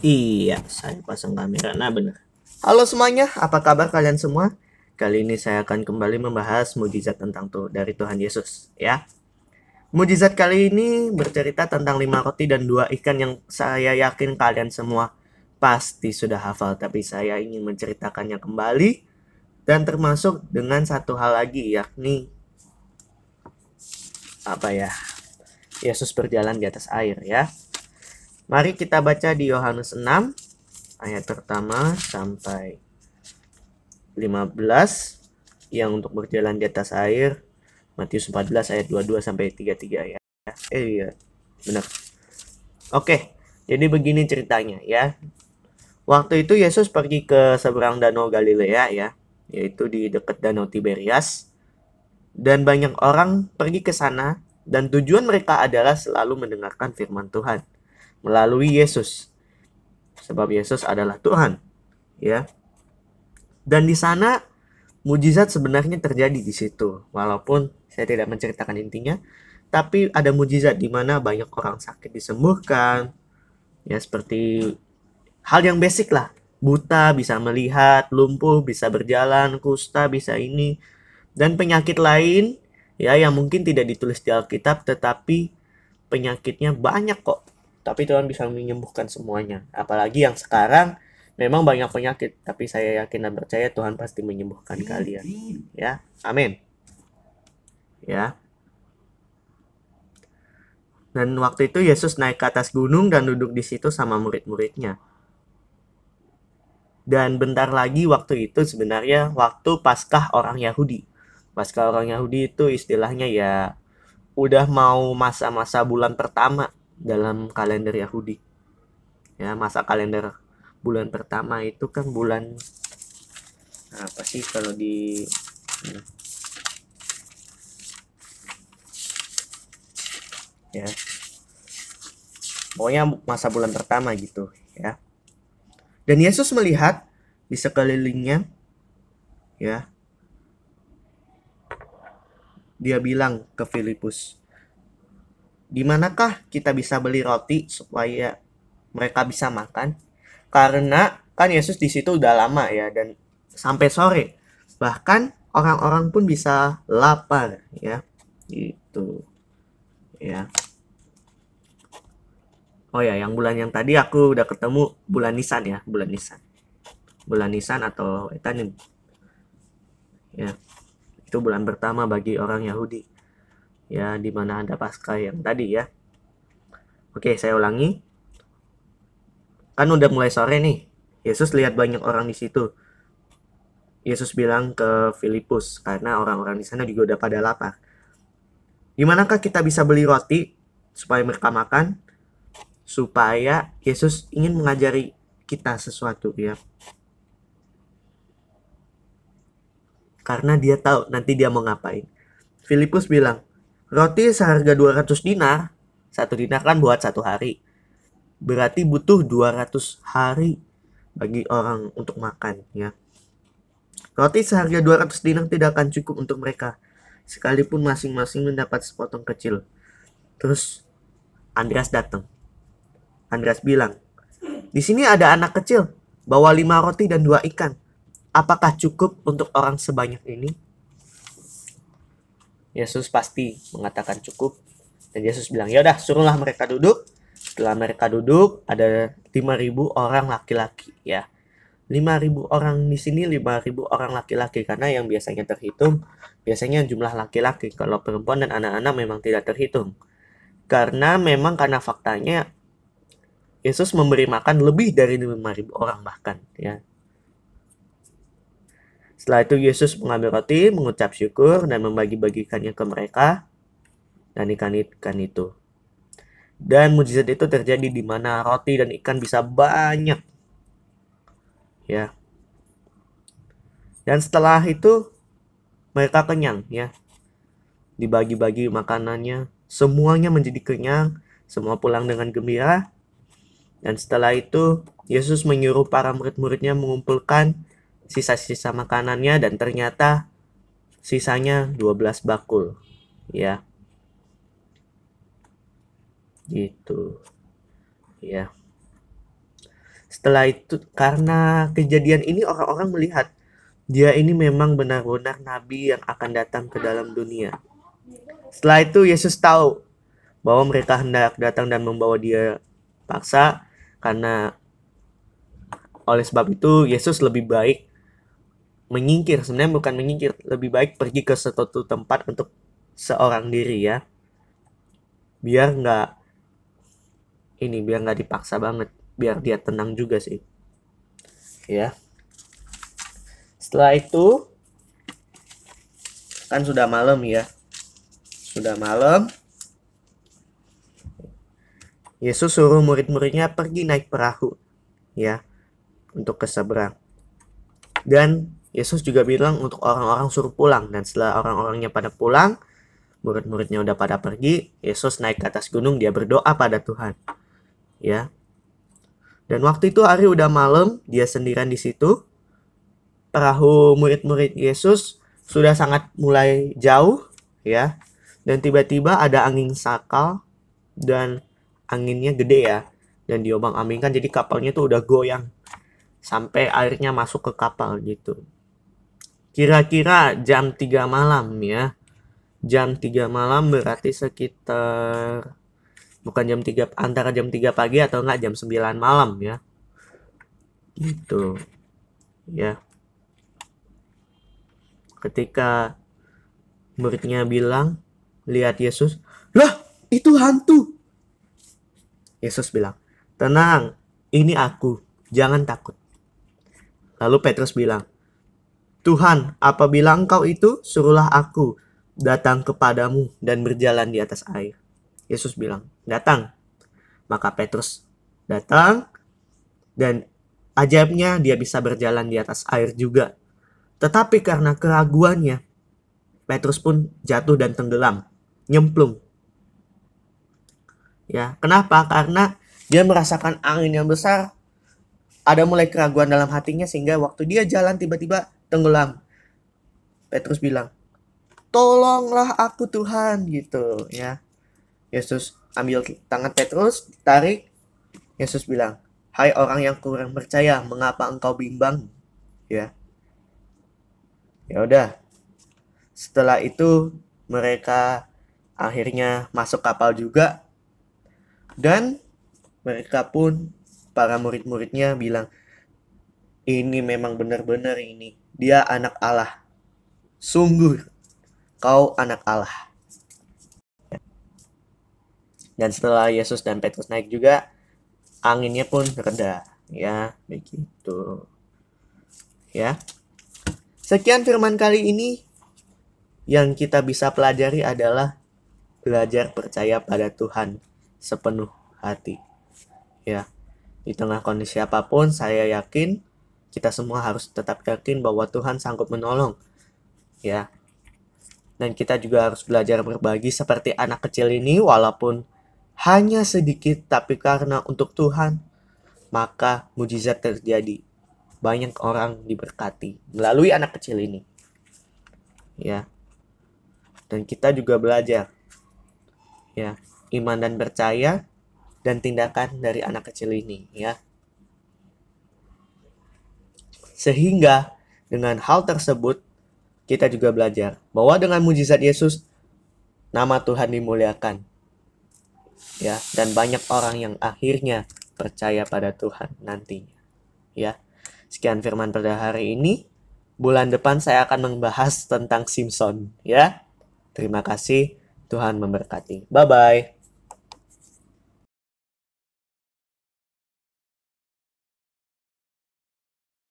Iya, saya pasang kamera. Nah, benar. Halo semuanya, apa kabar kalian semua? Kali ini saya akan kembali membahas mujizat tentang dari Tuhan Yesus, ya. Mujizat kali ini bercerita tentang 5 roti dan 2 ikan yang saya yakin kalian semua pasti sudah hafal, tapi saya ingin menceritakannya kembali dan termasuk dengan satu hal lagi, yakni apa ya? Yesus berjalan di atas air, ya. Mari kita baca di Yohanes 6 ayat pertama sampai 15 yang untuk berjalan di atas air, Matius 14 ayat 22 sampai 33 ya. Iya, benar. Oke, jadi begini ceritanya ya. Waktu itu Yesus pergi ke seberang danau Galilea ya, yaitu di dekat danau Tiberias. Dan banyak orang pergi ke sana dan tujuan mereka adalah selalu mendengarkan firman Tuhan melalui Yesus. Sebab Yesus adalah Tuhan, ya. Dan di sana mujizat sebenarnya terjadi di situ. Walaupun saya tidak menceritakan intinya, tapi ada mujizat di mana banyak orang sakit disembuhkan. Ya, seperti hal yang basic lah. Buta bisa melihat, lumpuh bisa berjalan, kusta bisa ini, dan penyakit lain ya yang mungkin tidak ditulis di Alkitab, tetapi penyakitnya banyak kok. Tapi Tuhan bisa menyembuhkan semuanya. Apalagi yang sekarang memang banyak penyakit, tapi saya yakin dan percaya Tuhan pasti menyembuhkan kalian. Ya, amin. Ya. Dan waktu itu Yesus naik ke atas gunung dan duduk di situ sama murid-muridnya. Dan bentar lagi waktu itu sebenarnya waktu Paskah orang Yahudi. Paskah orang Yahudi itu istilahnya ya udah mau masa-masa bulan pertama dalam kalender Yahudi. Ya, masa kalender bulan pertama itu kan bulan apa sih kalau di ya. Pokoknya masa bulan pertama gitu, ya. Dan Yesus melihat di sekelilingnya, ya. Dia bilang ke Filipus, "Di manakah kita bisa beli roti supaya mereka bisa makan?" Karena kan Yesus di situ udah lama ya, dan sampai sore. Bahkan orang-orang pun bisa lapar, ya. Gitu. Ya. Oh ya, yang bulan yang tadi aku udah ketemu bulan Nisan ya, bulan Nisan. Bulan Nisan atau Etanim. Ya. Itu bulan pertama bagi orang Yahudi. Ya, di mana ada Paskah yang tadi ya. Oke, saya ulangi. Kan udah mulai sore nih. Yesus lihat banyak orang di situ. Yesus bilang ke Filipus karena orang-orang di sana juga udah pada lapar. Di manakah kita bisa beli roti supaya mereka makan? Supaya Yesus ingin mengajari kita sesuatu ya. Karena dia tahu nanti dia mau ngapain. Filipus bilang, roti seharga 200 dinar. 1 dinar kan buat 1 hari. Berarti butuh 200 hari bagi orang untuk makan ya. Roti seharga 200 dinar tidak akan cukup untuk mereka, sekalipun masing-masing mendapat sepotong kecil. Terus Andreas datang. Andreas bilang, "Di sini ada anak kecil, bawa 5 roti dan 2 ikan. Apakah cukup untuk orang sebanyak ini?" Yesus pasti mengatakan cukup. Dan Yesus bilang, "Ya udah, suruhlah mereka duduk." Setelah mereka duduk, ada 5.000 orang laki-laki ya. 5.000 orang di sini, 5.000 orang laki-laki, karena yang biasanya terhitung biasanya jumlah laki-laki. Kalau perempuan dan anak-anak memang tidak terhitung. Karena faktanya Yesus memberi makan lebih dari 5.000 orang bahkan ya. Setelah itu Yesus mengambil roti, mengucap syukur dan membagi-bagikannya ke mereka dan ikan-ikan itu. Dan mujizat itu terjadi di mana roti dan ikan bisa banyak. Ya. Dan setelah itu mereka kenyang ya. Dibagi-bagi makanannya, semuanya menjadi kenyang, semua pulang dengan gembira. Dan setelah itu Yesus menyuruh para murid-muridnya mengumpulkan sisa-sisa makanannya, dan ternyata sisanya 12 bakul ya. Gitu. Ya. Setelah itu, karena kejadian ini orang-orang melihat dia ini memang benar-benar nabi yang akan datang ke dalam dunia. Setelah itu Yesus tahu bahwa mereka hendak datang dan membawa dia paksa, karena oleh sebab itu Yesus lebih baik menyingkir, sebenarnya bukan menyingkir, lebih baik pergi ke suatu tempat untuk seorang diri ya, biar nggak dipaksa banget, biar dia tenang juga sih ya. Setelah itu kan sudah malam ya, sudah malam, Yesus suruh murid-muridnya pergi naik perahu ya untuk ke seberang. Dan Yesus juga bilang untuk orang-orang suruh pulang. Dan setelah orang-orangnya pada pulang, murid-muridnya udah pada pergi, Yesus naik ke atas gunung, dia berdoa pada Tuhan. Ya. Dan waktu itu hari udah malam, dia sendirian di situ. Perahu murid-murid Yesus sudah sangat mulai jauh ya. Dan tiba-tiba ada angin sakal dan anginnya gede ya. Dan diombang-ambingkan, jadi kapalnya tuh udah goyang sampai airnya masuk ke kapal gitu. Kira-kira jam 3 malam ya. Jam 3 malam berarti sekitar, bukan jam 3, antara jam 3 pagi atau enggak jam 9 malam ya. Gitu. Ya. Ketika muridnya bilang, lihat Yesus, "Lah, itu hantu." Yesus bilang, "Tenang, ini aku, jangan takut." Lalu Petrus bilang, "Tuhan, apabila Engkau itu, suruhlah aku datang kepadamu dan berjalan di atas air." Yesus bilang, "Datang." Maka Petrus datang, dan ajaibnya dia bisa berjalan di atas air juga. Tetapi karena keraguannya, Petrus pun jatuh dan tenggelam, nyemplung. Ya, kenapa? Karena dia merasakan angin yang besar, ada mulai keraguan dalam hatinya, sehingga waktu dia jalan tiba-tiba tenggelam. Petrus bilang, "Tolonglah aku Tuhan," gitu ya. Yesus ambil tangan Petrus, tarik. Yesus bilang, "Hai orang yang kurang percaya, mengapa engkau bimbang?" Ya. Ya udah. Setelah itu mereka akhirnya masuk kapal juga, dan mereka pun, para murid-muridnya bilang, "Ini memang benar-benar ini, dia anak Allah. Sungguh kau anak Allah." Dan setelah Yesus dan Petrus naik juga, anginnya pun reda. Ya, begitu. Ya. Sekian firman kali ini. Yang kita bisa pelajari adalah belajar percaya pada Tuhan sepenuh hati. Ya. Di tengah kondisi apapun, saya yakin kita semua harus tetap yakin bahwa Tuhan sanggup menolong. Ya. Dan kita juga harus belajar berbagi seperti anak kecil ini, walaupun hanya sedikit, tapi karena untuk Tuhan, maka mujizat terjadi. Banyak orang diberkati melalui anak kecil ini. Ya. Dan kita juga belajar. Ya, iman dan percaya dan tindakan dari anak kecil ini, ya. Sehingga dengan hal tersebut kita juga belajar bahwa dengan mujizat Yesus nama Tuhan dimuliakan. Ya, dan banyak orang yang akhirnya percaya pada Tuhan nantinya. Ya. Sekian firman pada hari ini. Bulan depan saya akan membahas tentang Simpson, ya. Terima kasih, Tuhan memberkati. Bye-bye.